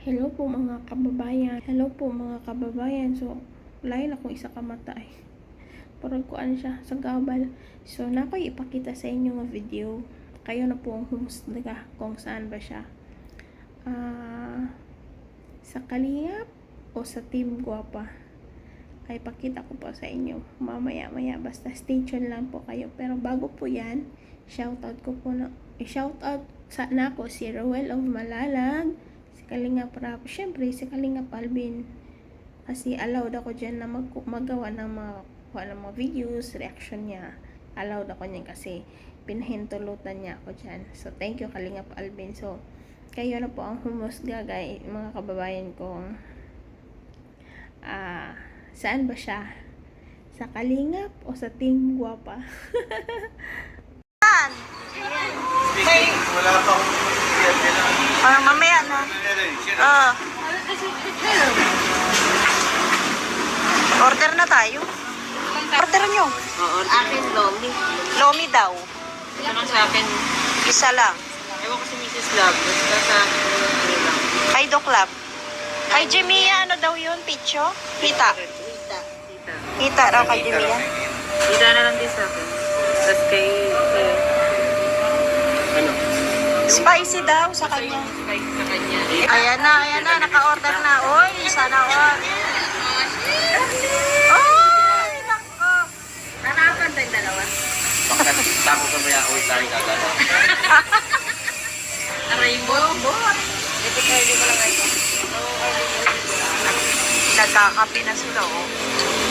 Hello po mga kababayan. Hello po mga kababayan. So, lain akong isa ka matay. Parang kuan siya sa gabal. So, nakoy ipakita sa inyo nga video. Kayo na po ang humusga kung saan ba siya. Sa Kalingap o sa Team Guwapa. Ay pakita ko po sa inyo. Mamaya-maya. Basta stay tuned lang po kayo. Pero bago po yan, shoutout ko po na, shoutout sa nako si Roel of Malalag. Kalingap Rap. Siyempre, si Kalingap Alvin. Kasi allowed ako dyan na magawa ng mga videos, reaction niya. Allowed ako niyan kasi pinahintulutan niya ako dyan. So, thank you Kalingap Alvin. So, kayo na po ang humusga, guys, mga kababayan ko. Saan ba siya? Sa Kalingap o sa Team Guwapa? Wala pa akong mamaya na. Order na tayo. Order nyo. Akin, Lomi. Lomi daw. Saka sa akin, Isa lang. ewan ko si Mrs. Love. Basta sa akin, ano lang. Kay Doc Lab. Kay Jimia, ano daw yun? Picho? Hita. Tita. Hita raw kay Jimia. Tita na lang din sa akin. Tapos kay ano? Spicy daw sa kanya. Spice sa kanya. Ayan na. Naka-order na. Uy, sana all. Uy, nako. Nanapan tayong dalawa. Tapos na maya uwi tayo kagad. Aray mo. Ito kayo, di ko lang ito. Nagkakape na sila, oh.